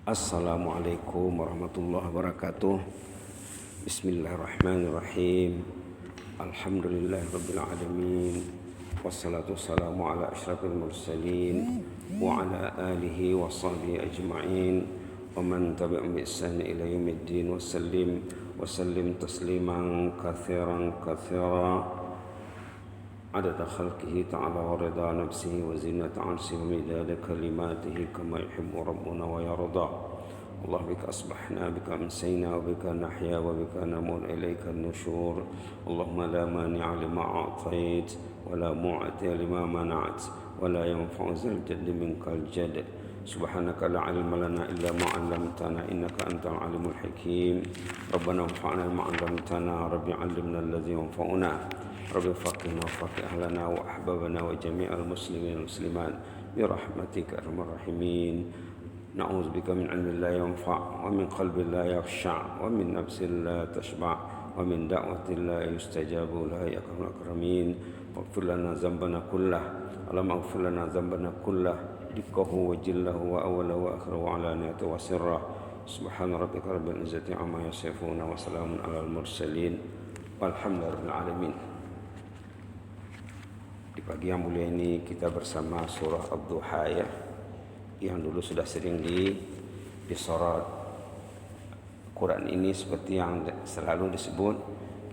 Assalamualaikum warahmatullahi wabarakatuh. Bismillahirrahmanirrahim. Alhamdulillahirabbil alamin. Wassalatu wassalamu ala asyrafil mursalin wa ala alihi washabihi ajma'in wa man tabi'ahum bi ihsan ila yaumiddin wa sallim tasliman katsiran عدد خلقه تعالى ورضا نفسه وزنة عرشه ومداد كلماته كما يحب ربنا ويرضى. الله بك أصبحنا بك أمسينا وبك نحيا وبك نموت إليك النشور. اللهم لا مانع لما أعطيت ولا معطي لما منعت ولا ينفع ذا الجد منك الجد. سبحانك لا علم لنا إلا ما علمتنا إنك أنت العليم الحكيم. ربنا انفعنا بما علمتنا رب علمنا الذي ينفعنا رب فقهنا وفقه أهلنا وأحبابنا وجميع المسلمين والمسلمات برحمتك أرحم الراحمين. نعوذ بك من علم لا ينفع ومن قلب لا يخشع ومن نفس لا تشبع ومن دعوة لا يستجاب لها يا أكرم الأكرمين. واغفر لنا ذنبنا كله اللهم اغفر لنا ذنبنا كله دقه وجله وأوله وآخره وعلانيته وسره. سبحان ربك رب العزة عما يصفون وسلام على المرسلين والحمد لله رب العالمين. Di pagi yang mulia ini kita bersama surah Ad-Duha ya, yang dulu sudah sering disorot. Quran ini seperti yang selalu disebut,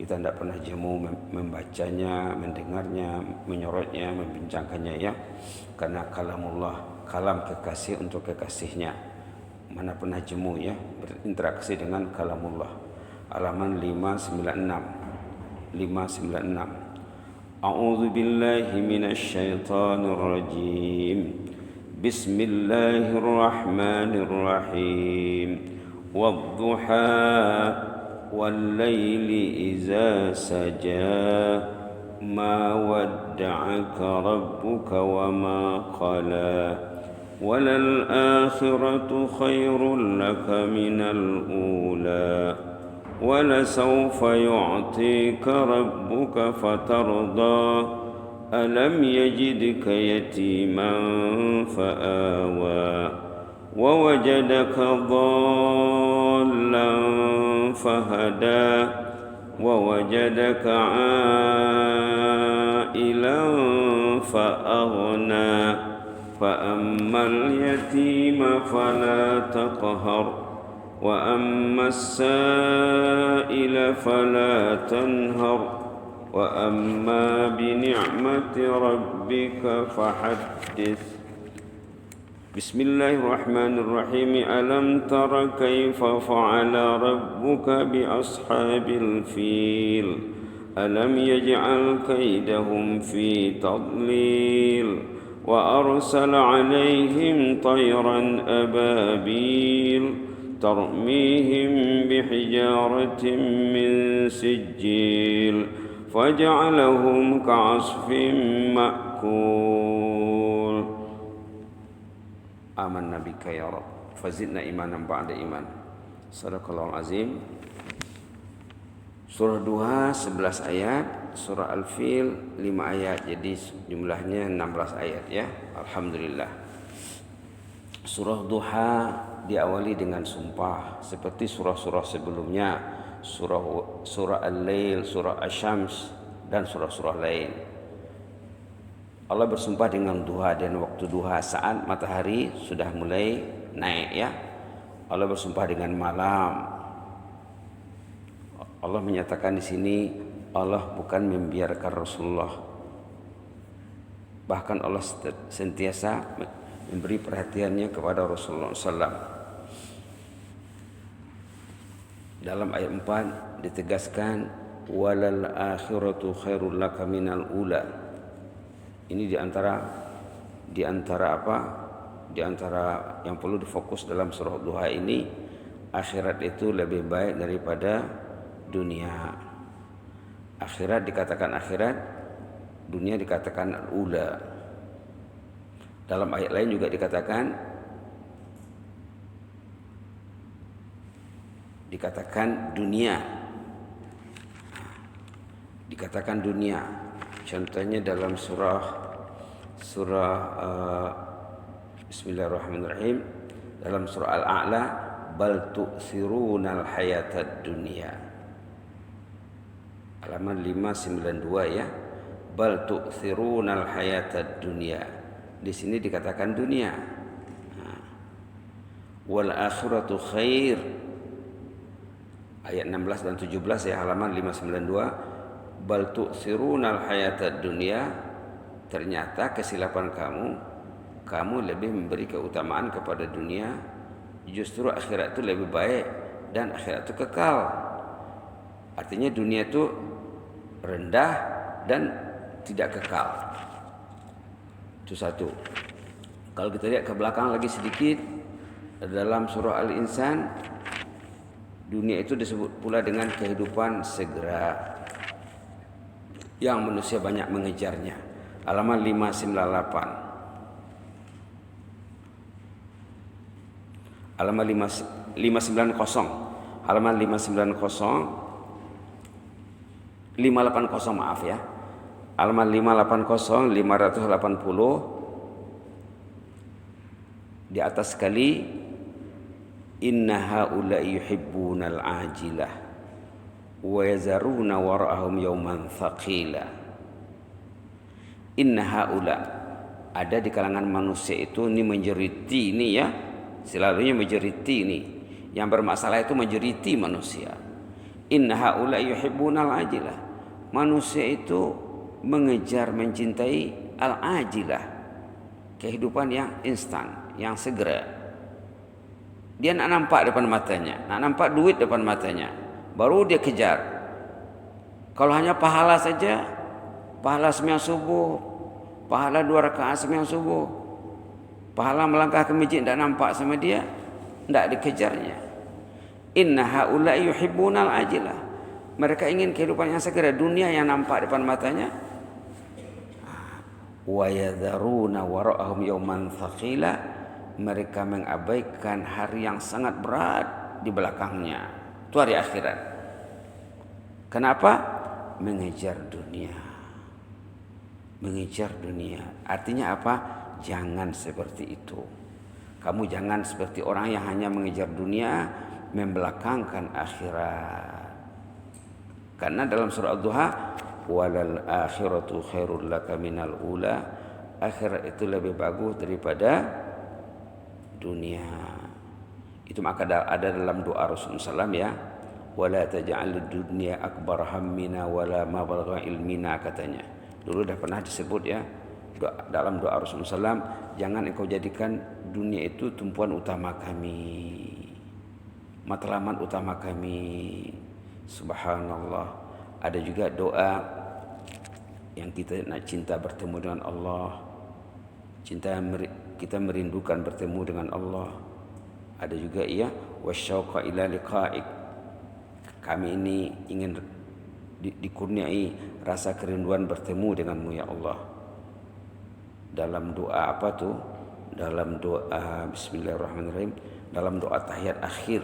kita tidak pernah jemu membacanya, mendengarnya, menyorotnya, membincangkannya ya, karena kalamullah, kalam kekasih untuk kekasihnya. Mana pernah jemu ya berinteraksi dengan kalamullah. Halaman 596. أعوذ بالله من الشيطان الرجيم. بسم الله الرحمن الرحيم. والضحى والليل إذا سجى ما ودعك ربك وما قلى وللآخرة خير لك من الأولى ولسوف يعطيك ربك فترضى ألم يجدك يتيما فآوى ووجدك ضالا فهدى ووجدك عائلا فأغنى فأما اليتيم فلا تقهر وأما السائل فلا تنهر وأما بنعمة ربك فحدث. بسم الله الرحمن الرحيم. ألم تر كيف فعل ربك بأصحاب الفيل ألم يجعل كيدهم في تضليل وأرسل عليهم طيرا أبابيل ترميهم بحجارة من سجيل فجعلهم كعصف مأكول. آمنا بك يا رب فزدنا إيمانا بعد إيمان. Sadaqallahul azim. Surah Duha 11 ayat, surah Al-Fil 5 ayat, jadi jumlahnya 16 ayat ya. Alhamdulillah. Surah Duha diawali dengan sumpah seperti surah-surah sebelumnya, surah Al-Lail, surah Asy-Syams dan surah-surah lain. Allah bersumpah dengan duha dan waktu duha saat matahari sudah mulai naik ya. Allah bersumpah dengan malam. Allah menyatakan di sini Allah bukan membiarkan Rasulullah, bahkan Allah sentiasa memberi perhatiannya kepada Rasulullah SAW. Dalam ayat 4 ditegaskan walal akhiratu khairul laka minal ula. Ini di antara yang perlu difokus dalam surah Duha ini. Akhirat itu lebih baik daripada dunia. Akhirat dikatakan akhirat, dunia dikatakan al-ula. Dalam ayat lain juga dikatakan dunia. Dikatakan dunia. Contohnya dalam surah Bismillahirrahmanirrahim. dalam surah Al-A'la, bal tu'thirunal hayatad dunya. Halaman 592 ya. Bal tu'thirunal hayatad dunya. Di sini dikatakan dunia. Wal akhiratu khair. Ayat 16 dan 17 ya, halaman 592. Bal tu'thirunal hayatad dunya. Ternyata kesilapan kamu lebih memberi keutamaan kepada dunia. Justru akhirat itu lebih baik dan akhirat itu kekal. Artinya dunia itu rendah dan tidak kekal. Itu satu. Kalau kita lihat ke belakang lagi sedikit, dalam surah Al-Insan, dunia itu disebut pula dengan kehidupan segera yang manusia banyak mengejarnya. Halaman 598. Halaman 590. Halaman 580 maaf ya. Halaman 580 580 di atas sekali, inna haula'i yuhibbunal ajilah wa yazaruna wara'ahum yawman thaqila. Inna haula, ada di kalangan manusia itu ini menjeriti ini ya, selalunya menjeriti ini. Yang bermasalah itu menjeriti manusia. Inna haula yuhibbunal ajilah. Manusia itu mengejar, mencintai al-ajilah, kehidupan yang instan, yang segera. Dia nak nampak depan matanya, nak nampak duit depan matanya, baru dia kejar. Kalau hanya pahala saja, pahala sembahyang subuh, pahala 2 rakaat sembahyang subuh, pahala melangkah ke masjid tidak nampak sama dia, tidak dikejarnya. Inna haula'i yuhibbunal ajilah. Mereka ingin kehidupan yang segera, dunia yang nampak depan matanya. Wa yadharuna wara'ahum yawman thaqila. Mereka mengabaikan hari yang sangat berat di belakangnya. Itu hari akhirat. Kenapa? Mengejar dunia. Mengejar dunia. Artinya apa? Jangan seperti itu. Kamu jangan seperti orang yang hanya mengejar dunia, membelakangkan akhirat. Karena dalam surah Ad-Duha, walal akhiratu khairul laka minal ula. Akhirat itu lebih bagus daripada dunia. Itu maka ada dalam doa Rasulullah SAW ya. Wala taj'alid dunya akbar hammina wala mabalagha ilmina, katanya. Dulu dah pernah disebut ya, dalam doa Rasulullah SAW, jangan engkau jadikan dunia itu tumpuan utama kami, matlamat utama kami. Subhanallah. Ada juga doa yang kita nak cinta bertemu dengan Allah, kita merindukan bertemu dengan Allah. Ada juga ya, wasyauqa ila liqa'ik. Kami ini ingin dikurniai rasa kerinduan bertemu denganmu ya Allah. Dalam doa apa tuh? Dalam doa bismillahirrahmanirrahim, dalam doa tahiyat akhir.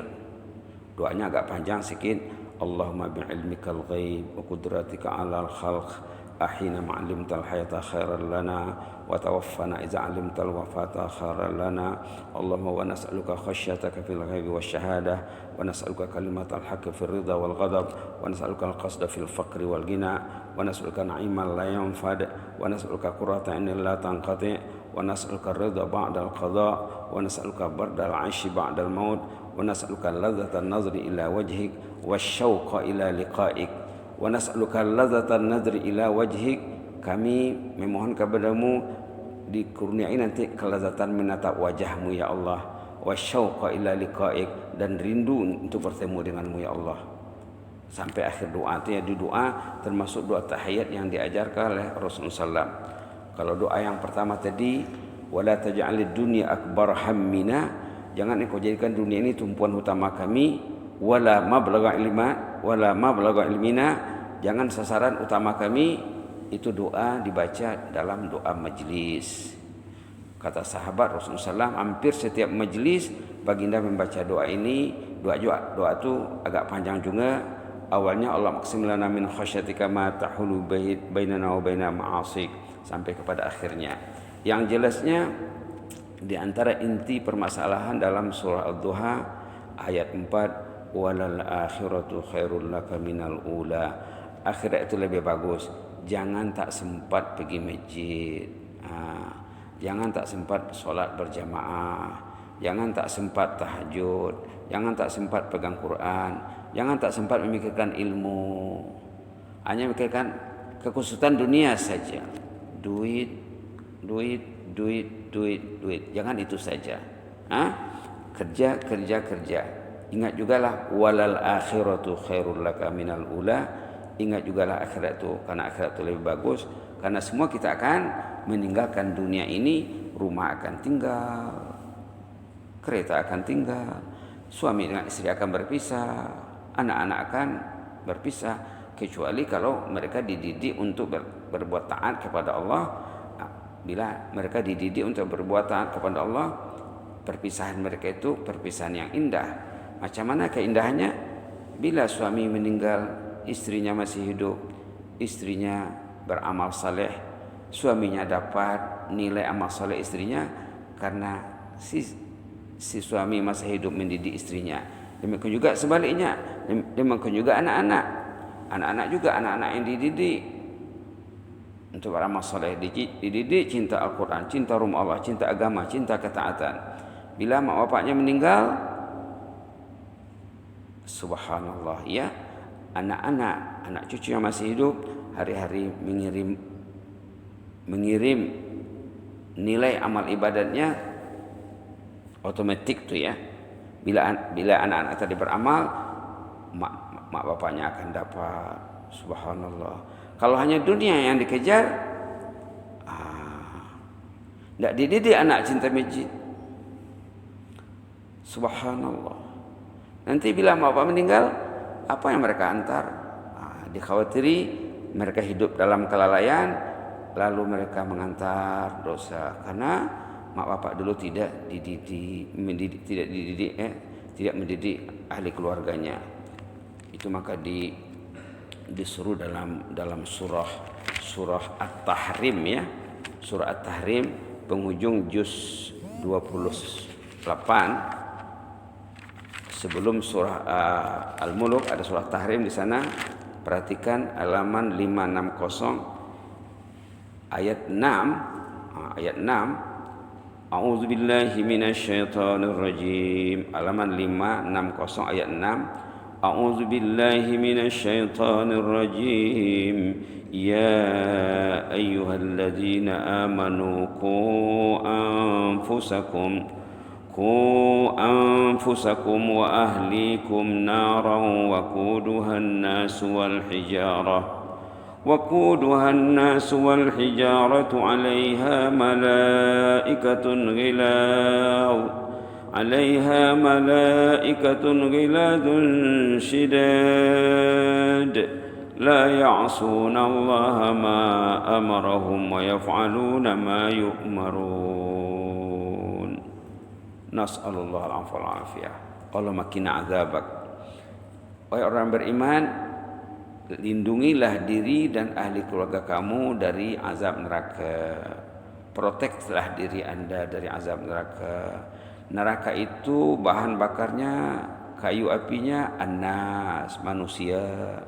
Doanya agak panjang sikit. Allahumma bi'ilmikal ghaib wa qudratika 'alal khalq ahina ma'alimtal hayata khairan lana wa tawaffana iza 'alimtal wafata khairan lana. Allahumma wa nas'aluka khasyataka fil ghaibi wasyahadah wa nas'aluka kalimatal haqqi fil ridha wal ghadab wa nas'aluka al-qasda fil faqri wal ghina wa nas'aluka na'iman la yanfad wa nas'aluka qurrata 'ainin la tanqati wa nas'aluka ridha ba'dal qada wa nas'aluka bardal 'aishi ba'dal maut wa nas'aluka ladzatan nazri ila wajhik wasyauqa ila liqa'ik wa nas'aluka ladzatan nadri ila wajhik. Kami memohon kepadamu dikurniai nanti kelezatan menatap wajahmu ya Allah, wasyauqa ila liqa'ik, dan rindu untuk bertemu denganmu ya Allah. Sampai akhir doa itu ya, di doa termasuk doa tahiyat yang diajarkan oleh Rasulullah SAW. Kalau doa yang pertama tadi, wala taj'alid dunya akbar hammina, jangan engkau jadikan dunia ini tumpuan utama kami. Wala mablagha ilmina, jangan sasaran utama kami. Itu doa dibaca dalam doa majlis. Kata sahabat Rasulullah SAW, hampir setiap majlis baginda membaca doa ini. Doa itu agak panjang juga. Awalnya Allah maqsim lana min khasyatika ma tahulu bainana wa baina ma'asik, sampai kepada akhirnya. Yang jelasnya Di antara inti permasalahan dalam surah Ad-Duha ayat 4, walal akhiratu khairul laka minal ula. Akhirat itu lebih bagus. Jangan tak sempat pergi masjid. Jangan tak sempat solat berjamaah. Jangan tak sempat tahajud. Jangan tak sempat pegang Quran. Jangan tak sempat memikirkan ilmu. Hanya memikirkan kekusutan dunia saja. Duit. Jangan itu saja. Kerja. Ingat jugalah walal akhiratu khairul laka minal ula. Ingat jugalah akhirat itu, karena akhirat itu lebih bagus. Karena semua kita akan meninggalkan dunia ini. Rumah akan tinggal, kereta akan tinggal, suami dengan istri akan berpisah, anak-anak akan berpisah, kecuali kalau mereka dididik untuk berbuat taat kepada Allah. Bila mereka dididik untuk berbuat taat kepada Allah, perpisahan mereka itu perpisahan yang indah. Macam mana keindahannya? Bila suami meninggal, istrinya masih hidup, istrinya beramal saleh, suaminya dapat nilai amal saleh istrinya karena si suami masih hidup mendidik istrinya. Demikian juga sebaliknya, demikian juga anak-anak juga anak-anak yang dididik untuk beramal saleh, dididik cinta Al-Quran, cinta rumah Allah, cinta agama, cinta ketaatan. Bila mak bapaknya meninggal, subhanallah ya, anak cucu yang masih hidup hari-hari mengirim nilai amal ibadatnya otomatik tu ya. Bila anak-anak tadi beramal, mak bapaknya akan dapat. Subhanallah. Kalau hanya dunia yang dikejar, tidak dididik anak cinta masjid. Subhanallah. Nanti bila mak bapak meninggal, apa yang mereka antar? Dikhawatiri mereka hidup dalam kelalaian, lalu mereka mengantar dosa karena mak bapak dulu tidak mendidik ahli keluarganya. Itu maka disuruh dalam surah At-Tahrim ya. Surah At-Tahrim penghujung juz 28. Sebelum surah Al-Muluk ada surah Tahrim di sana. Perhatikan halaman 560 ayat 6. Ayat 6. A'udzubillahi minasyaitonirrajim. Halaman 560 ayat 6. A'udzubillahi minasyaitonirrajim. Ya ayyuhalladzina amanu qu anfusakum wa ahlikum naran وقودها الناس والحجارة عليها ملائكة غلاظ شداد لا يعصون الله ما أمرهم ويفعلون ما يؤمرون نسأل الله العفو والعافية. اللهم قنا عذابك. Wahai orang beriman, lindungilah diri dan ahli keluarga kamu dari azab neraka. Proteklah diri anda dari azab neraka. Neraka itu bahan bakarnya, kayu apinya annas, manusia,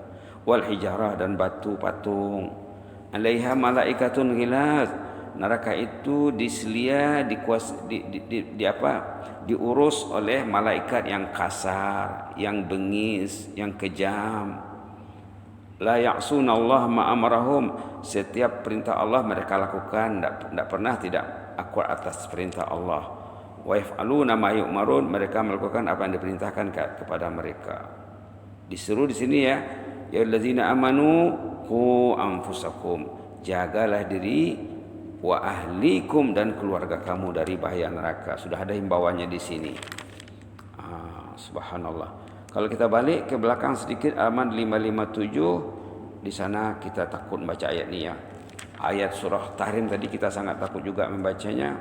wal hijarah dan batu patung. Alaiha malaikatun ghilaz. Neraka itu diselia, diurus oleh malaikat yang kasar, yang bengis, yang kejam. La ya'suna Allah ma amarahum. Setiap perintah Allah mereka lakukan, tidak pernah tidak akur atas perintah Allah. Wa yaf'aluna ma yu'marun. Mereka melakukan apa yang diperintahkan kepada mereka. Disuruh di sini ya, ya allazina amanu qu anfusakum. Jagalah diri wa ahlikum dan keluarga kamu dari bahaya neraka. Sudah ada himbauannya di sini. Subhanallah. Kalau kita balik ke belakang sedikit halaman 557, di sana kita takut membaca ayat ini ya. Ayat surah Tahrim tadi kita sangat takut juga membacanya.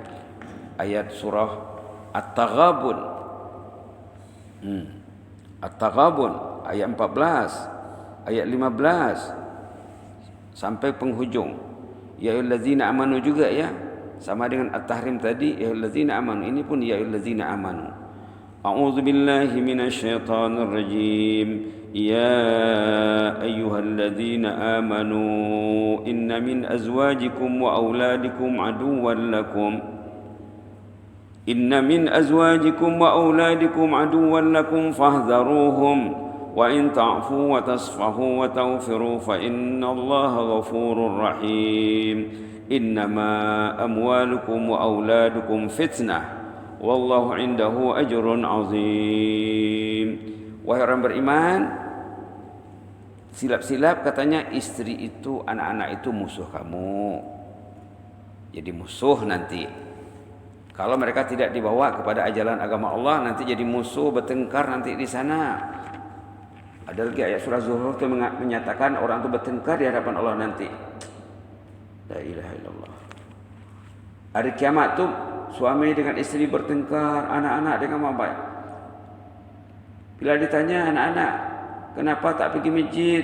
Ayat surah At-Taghabun. At-Taghabun ayat 14, ayat 15 sampai penghujung. Ya ayyuhallazina amanu juga ya. Sama dengan at-tahrim tadi, ya ayyuhallazina amanu, ini pun ya ayyuhallazina amanu. A'udzu billahi minasyaitonir rajim. Ya ayyuhallazina amanu inna min azwajikum wa auladikum aduwwan lakum. Inna min azwajikum wa auladikum aduwwan lakum fahdharuhum wa in ta'fu wa tasfahu wa taghfiru fa innallaha ghafurur rahim. Innama amwalukum wa auladukum fitnah wallahu indahu ajrun azim. Wahai orang beriman, silap-silap katanya istri itu, anak-anak itu musuh kamu. Jadi musuh nanti. Kalau mereka tidak dibawa kepada ajaran agama Allah, nanti jadi musuh, bertengkar nanti di sana. Ada lagi ayat surah Zuhruf itu menyatakan orang itu bertengkar di hadapan Allah nanti. La ilaha illallah. Hari kiamat tu suami dengan istri bertengkar, anak-anak dengan bapak. Bila ditanya anak-anak, kenapa tak pergi masjid?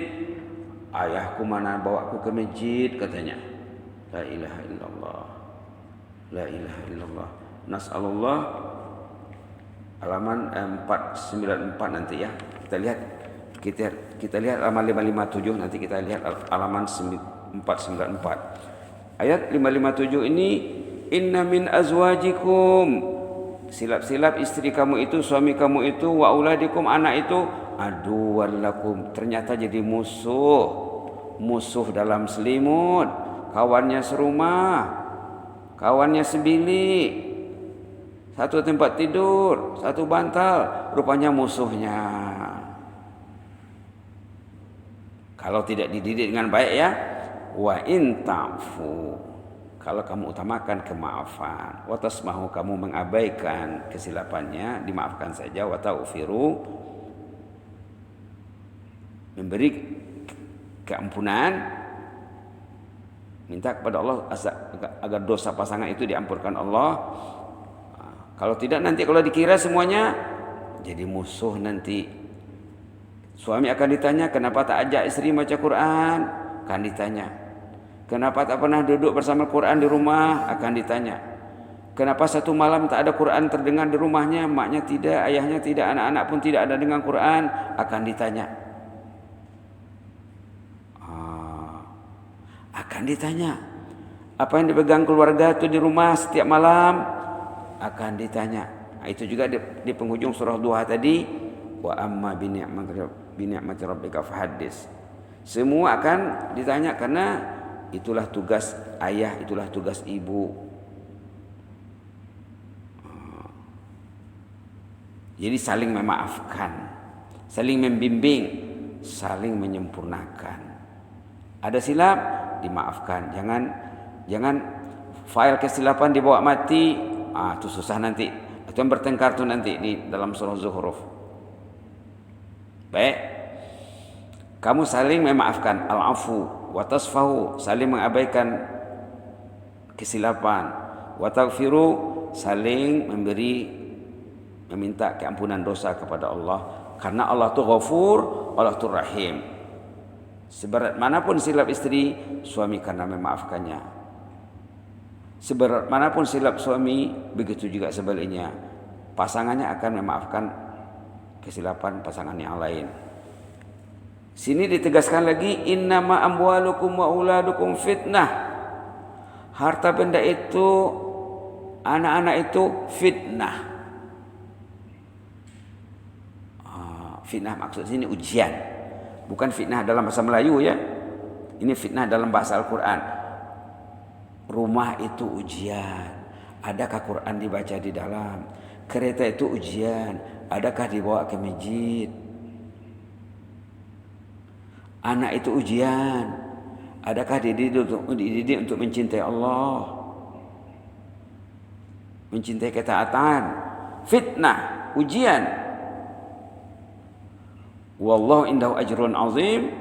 Ayahku mana bawa aku ke masjid katanya. La ilaha illallah. La ilaha illallah. Nas'alullah. Halaman 494 nanti ya. Kita lihat halaman 557, nanti kita lihat halaman 494. Ayat 557 ini, inna min azwajikum, silap-silap istri kamu itu, suami kamu itu, wa auladikum, anak itu, aduwwan lakum, ternyata jadi musuh dalam selimut, kawannya serumah, kawannya sebilik, satu tempat tidur, satu bantal, rupanya musuhnya. Kalau tidak dididik dengan baik ya, wa in ta'fu, kalau kamu utamakan kemaafan, wa tasmahu, kamu mengabaikan kesilapannya, dimaafkan saja, wa ta'ufiru, memberi keampunan, minta kepada Allah agar dosa pasangan itu diampunkan Allah. Kalau tidak nanti kalau dikira semuanya jadi musuh nanti. Suami akan ditanya, kenapa tak ajak istri baca Quran? Akan ditanya. Kenapa tak pernah duduk bersama Quran di rumah? Akan ditanya. Kenapa satu malam tak ada Quran terdengar di rumahnya? Maknya tidak, ayahnya tidak, anak-anak pun tidak ada dengan Quran? Akan ditanya. Akan ditanya. Apa yang dipegang keluarga itu di rumah setiap malam? Akan ditanya. Itu juga di penghujung surah Duha tadi. Wa amma bi ni'mati rabbika fahaddits. Semua akan ditanya karena itulah tugas ayah, itulah tugas ibu. Jadi saling memaafkan, saling membimbing, saling menyempurnakan. Ada silap dimaafkan. Jangan file kesilapan dibawa mati. Itu susah nanti. Itu yang bertengkar tuh nanti di dalam surah Zuhruf. Baik. Kamu saling memaafkan, al-afu wa tasfahu, saling mengabaikan kesilapan, wa taghfiru, saling meminta keampunan dosa kepada Allah, karena Allah itu Ghafur, Allah itu Rahim. Seberat manapun silap istri, suami karena memaafkannya. Seberat manapun silap suami, begitu juga sebaliknya. Pasangannya akan memaafkan kesilapan pasangan yang lain. Sini ditegaskan lagi, innama amwalukum wa auladukum fitnah. Harta benda itu, anak-anak itu fitnah. Fitnah maksud sini ujian. Bukan fitnah dalam bahasa Melayu ya. Ini fitnah dalam bahasa Al-Quran. Rumah itu ujian. Adakah Quran dibaca di dalam? Kereta itu ujian. Adakah dibawa ke masjid? Anak itu ujian. Adakah dididik untuk mencintai Allah? Mencintai ketaatan? Fitnah, ujian. Wallahu indahu ajrun azim.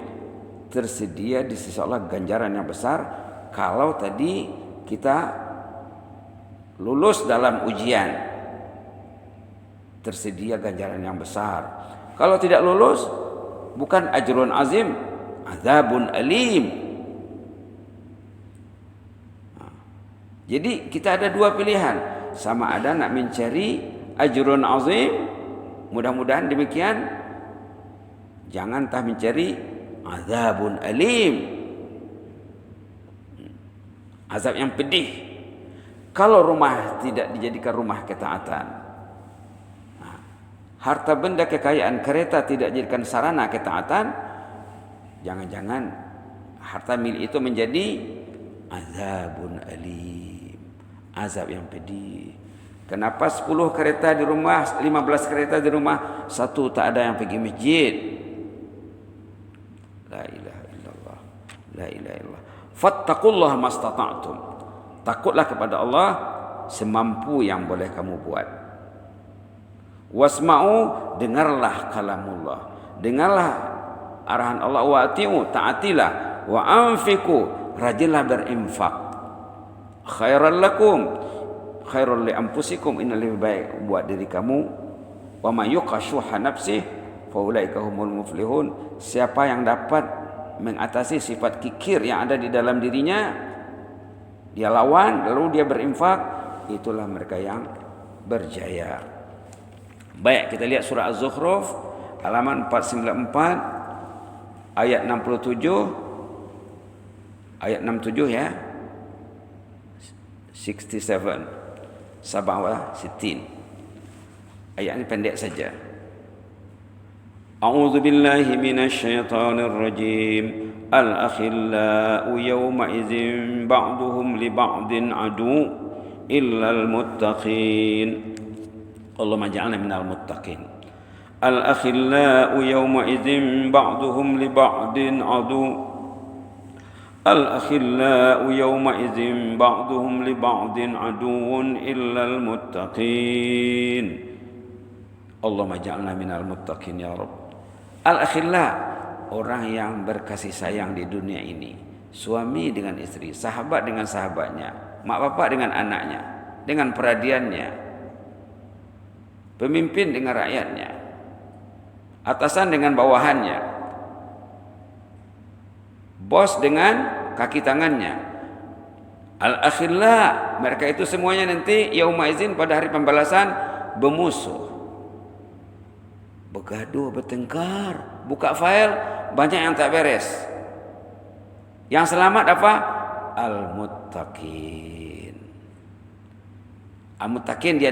Tersedia di sisi Allah ganjaran yang besar kalau tadi kita lulus dalam ujian. Tersedia ganjaran yang besar. Kalau tidak lulus, bukan ajrun azim, azabun alim. Jadi kita ada dua pilihan, sama ada nak mencari ajrun azim, mudah-mudahan demikian, jangan entah mencari azabun alim, azab yang pedih. Kalau rumah tidak dijadikan rumah ketaatan, harta benda kekayaan kereta tidak dijadikan sarana ketaatan, jangan-jangan harta milik itu menjadi azabun alim, azab yang pedih. Kenapa 10 kereta di rumah, 15 kereta di rumah, satu tak ada yang pergi masjid? La ilaha illallah, la ilaha illallah. Fattaqullaha mastata'tum. Takutlah kepada Allah semampu yang boleh kamu buat. Wasma'u, dengarlah kalamullah, dengarlah arahan Allah. Wa ati'u, taatilah. Wa anfiqu, rajinlah berinfak. Khairal lakum, khairul li anfusikum, ini lebih baik buat diri kamu. Wa may yuqashuha nafsihi fa ulaika humul muflihun. Siapa yang dapat mengatasi sifat kikir yang ada di dalam dirinya, dia lawan lalu dia berinfak, itulah mereka yang berjaya. Baik, kita lihat surah Az-Zukhruf halaman 494 ayat 67, ayat 67 ya, 67 Sabah Sittin. Ayat ini pendek saja. A'udzu billahi minasy syaithanir rajim. Al-akhillau yawma idzin ba'duhum li ba'din adu illal muttaqin. Allahumma ij'alna minal muttaqin. Al-akhillau yawma idzin ba'duhum li ba'din adu. Al-akhillau yawma idzin ba'duhum li ba'din aduun illal muttaqin. Allahumma ij'alna minal muttaqin ya Rabb. Al-akhilla, orang yang berkasih sayang di dunia ini, suami dengan istri, sahabat dengan sahabatnya, mak bapak dengan anaknya, dengan peradiannya, pemimpin dengan rakyatnya, atasan dengan bawahannya, bos dengan kaki tangannya. Al-akhilla, mereka itu semuanya nanti yauma izin, pada hari pembalasan, bermusuh, bergaduh, bertengkar, buka file, banyak yang tak beres. Yang selamat apa? Al-muttaqin. Al-muttaqin dia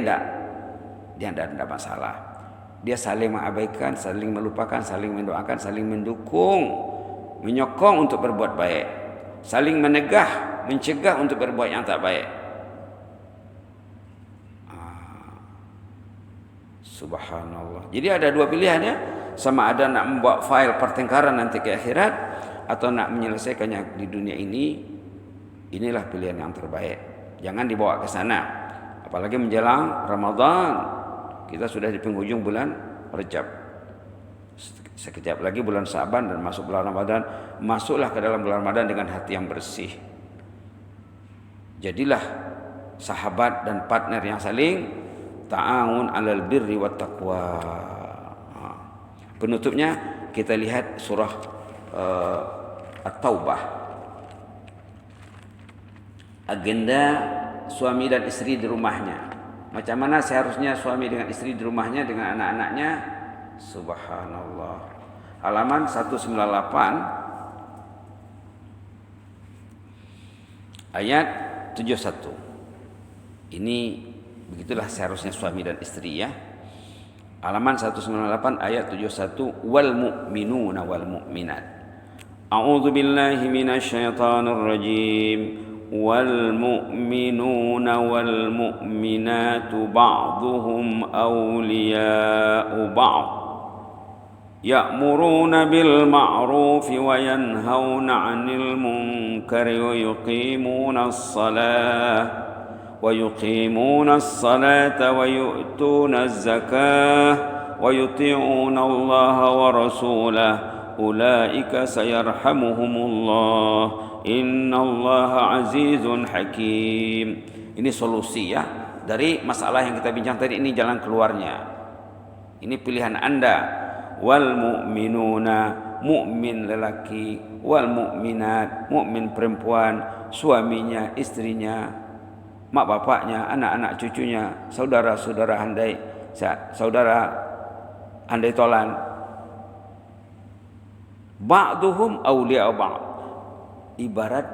tidak ada masalah. Dia saling mengabaikan, saling melupakan, saling mendoakan, saling mendukung, menyokong untuk berbuat baik, saling menegah, mencegah untuk berbuat yang tak baik. Subhanallah. Jadi ada dua pilihan ya, sama ada nak membuat file pertengkaran nanti ke akhirat, atau nak menyelesaikannya di dunia ini. Inilah pilihan yang terbaik. Jangan dibawa ke sana. Apalagi menjelang Ramadan. Kita sudah di penghujung bulan Rajab. Sekejap lagi bulan Sa'ban dan masuk bulan Ramadan. Masuklah ke dalam bulan Ramadan dengan hati yang bersih. Jadilah sahabat dan partner yang saling ta'awun 'alal birri wat taqwa. Penutupnya kita lihat surah At-Taubah. Agenda suami dan istri di rumahnya. Macam mana seharusnya suami dengan istri di rumahnya dengan anak-anaknya? Subhanallah. Halaman 198 ayat 71. Ini begitulah seharusnya suami dan istri ya. Halaman 198 ayat 71, wal mu'minuna wal mu'minat. A'udzu billahi minasy syaithanir rajim. Wal mu'minuna wal mu'minatu ba'dhuhum awliya'u ba'd. Ya'muruna bil ma'rufi wa yanhauna 'anil munkari wa yuqimuna as-salata ويقيمون الصلاة ويؤتون الزكاة ويطيعون الله ورسوله أولئك سيرحمهم الله إن الله عزيز حكيم. Ini solusi ya dari masalah yang kita bincang tadi. Ini jalan keluarnya. Ini pilihan Anda. Wal mu'minuna, mukmin lelaki, wal mu'minat, mukmin perempuan, suaminya, istrinya, mak bapaknya, anak-anak cucunya, saudara-saudara handai tolan. Ba'duhum awliya ba'd. Ibarat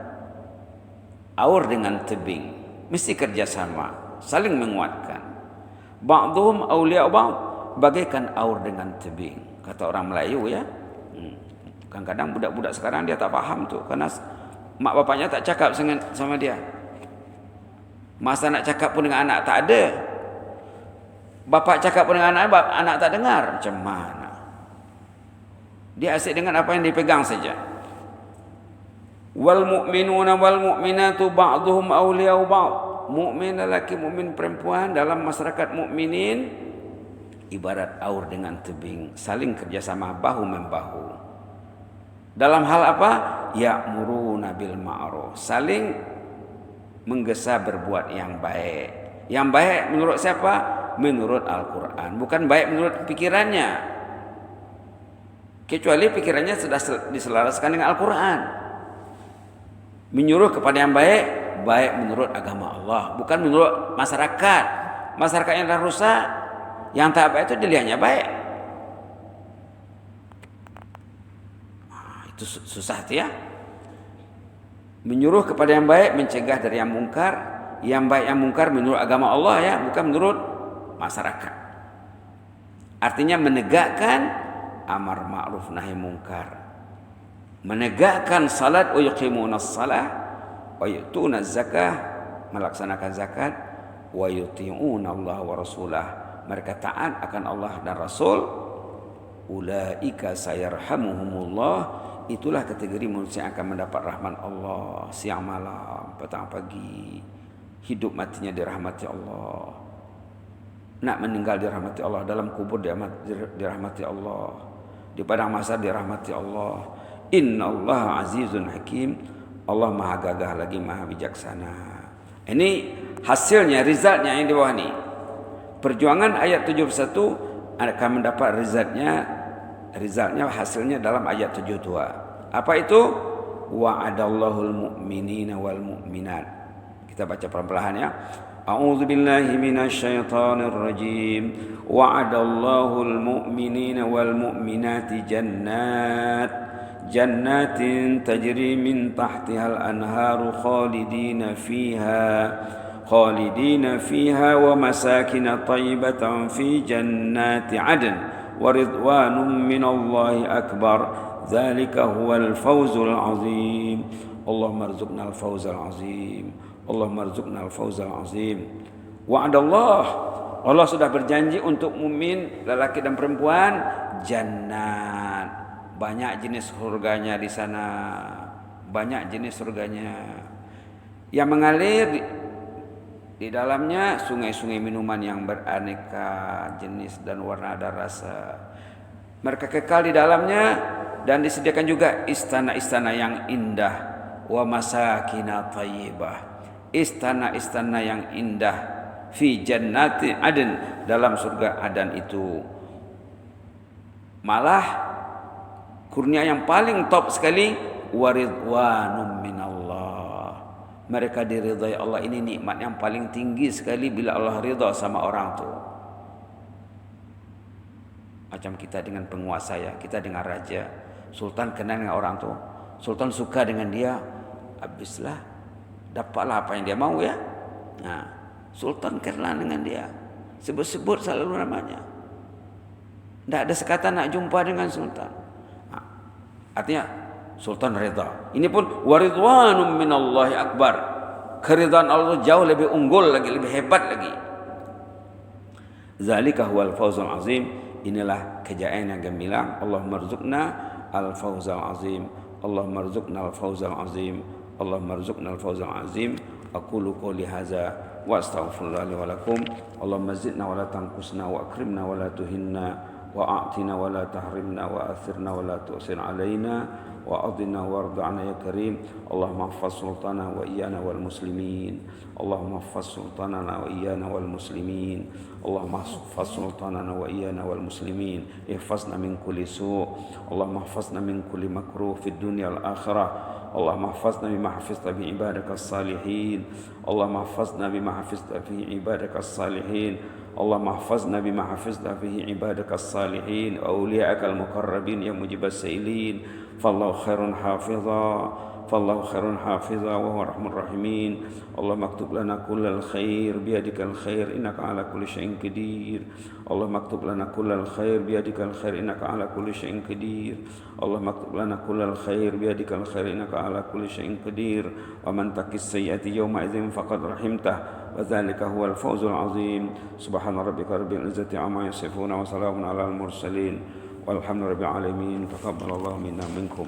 aur dengan tebing, mesti kerjasama, saling menguatkan. Ba'duhum awliya ba'd, bagaikan aur dengan tebing, kata orang Melayu ya. Kadang-kadang budak-budak sekarang dia tak faham tuh, karena mak bapaknya tak cakap sama dia. Masa nak cakap pun dengan anak tak ada. Bapak cakap pun dengan anak tak dengar. Macam mana? Dia asyik dengan apa yang dipegang saja. Wal mu'minuna wal mu'minatu ba'duhum awliya'u ba'd. Mukmin lelaki, mukmin perempuan dalam masyarakat mukminin ibarat aur dengan tebing, saling kerjasama, bahu membahu. Dalam hal apa? Ya'muruna bil ma'ruf, saling menggesa berbuat yang baik. Yang baik menurut siapa? Menurut Al-Quran, bukan baik menurut pikirannya. Kecuali pikirannya sudah diselaraskan dengan Al-Quran. Menyuruh kepada yang baik, baik menurut agama Allah, bukan menurut masyarakat. Masyarakat yang dah rusak, yang tak baik itu dilihatnya baik. Itu susah tu ya. Menyuruh kepada yang baik, mencegah dari yang mungkar. Yang baik yang mungkar menurut agama Allah ya, bukan menurut masyarakat. Artinya menegakkan amar ma'ruf nahi mungkar. Menegakkan salat, wa yuqimunas salah, wa yu'tunaz zakah, melaksanakan zakat, wa yuti'una Allah wa rasulah, mereka taat akan Allah dan Rasul. Ulaika sayarhamuhumullah, itulah kategori manusia yang akan mendapat rahmat Allah siang malam, petang pagi. Hidup matinya dirahmati Allah, nak meninggal dirahmati Allah, dalam kubur dirahmati Allah, di padang mahsyar dirahmati Allah. Innallaha azizun hakim, Allah maha gagah lagi maha bijaksana. Ini hasilnya, resultnya yang di bawah ni. Perjuangan ayat 71 akan mendapat resultnya hasilnya dalam ayat 72. Apa itu? Wa'adallahul mu'minina wal mu'minat. Kita baca perlahan ya. A'udzu billahi minasyaitonir rajim. Wa'adallahul mu'minina wal mu'minati jannatin tajri min tahtihal anharu khalidina fiha wa masakin thayyibatan fi jannati adn wa ridwanun minallahi akbar. Dzalika huwal fawzul azim. Allahumma arzuqnal fawzal azim. Allahumma arzuqnal fawzal azim. Wa'adallah, Allah sudah berjanji untuk mukmin lelaki dan perempuan jannat. Banyak jenis surganya di sana. Banyak jenis surganya yang mengalir di dalamnya sungai-sungai minuman yang beraneka jenis dan warna dan rasa. Mereka kekal di dalamnya dan disediakan juga istana-istana yang indah. Wa masakina thayyibah, istana-istana yang indah. Fi jannati adn, dalam surga Adan itu. Malah kurnia yang paling top sekali, waridwanum minallah, mereka diridai Allah. Ini nikmat yang paling tinggi sekali bila Allah ridha sama orang tu. Macam kita dengan penguasa ya, kita dengan raja, sultan kenal dengan orang tu, sultan suka dengan dia, habislah, dapatlah apa yang dia mau ya. Nah, sultan kenal dengan dia, sebut-sebut selalu namanya, tidak ada sekata nak jumpa dengan sultan. Artinya sultan redha. Ini pun waridwanum minallahi akbar, keridhaan Allah jauh lebih unggul lagi, lebih hebat lagi. Zalika huwal fawzul azim, inilah kejayaan yang gemilang. Allahumma rzuqna al fawzal azim. Allahumma rzuqna al fawzal azim. Allahumma rzuqna al fawzal azim. Aqulu qouli hadza wa astaghfirullah li wa lakum. Allahumma zidna wa la tanqusna wa akrimna wa la tuhinna وأعطنا ولا تحرمنا وأثرنا ولا تؤثر علينا وأضنا وارض عنا يا كريم. اللهم احفظ سلطاننا وإيانا والمسلمين. اللهم احفظ سلطاننا وإيانا والمسلمين. اللهم احفظ سلطاننا وإيانا والمسلمين. احفظنا من كل سوء. اللهم احفظنا من كل مكروه في الدنيا والآخرة. اللهم احفظنا بما حفظت به عبادك الصالحين اللهم احفظنا بما حفظت به عبادك الصالحين اللهم احفظنا بما حفظت به عبادك الصالحين وأولياءك المقربين يا مجيب السائلين فالله خير حافظا وهو أرحم الراحمين اللهم اكتب لنا كل الخير بيدك الخير إنك على كل شيء قدير اللهم اكتب لنا كل الخير بيدك الخير إنك على كل شيء قدير اللهم اكتب لنا كل الخير بيدك الخير إنك على كل شيء قدير ومن تك السيئة يومئذ فقد رحمته وذلك هو الفوز العظيم سبحان ربك رب العزة عما يصفون وسلام على المرسلين والحمد لله رب العالمين تقبل الله منا منكم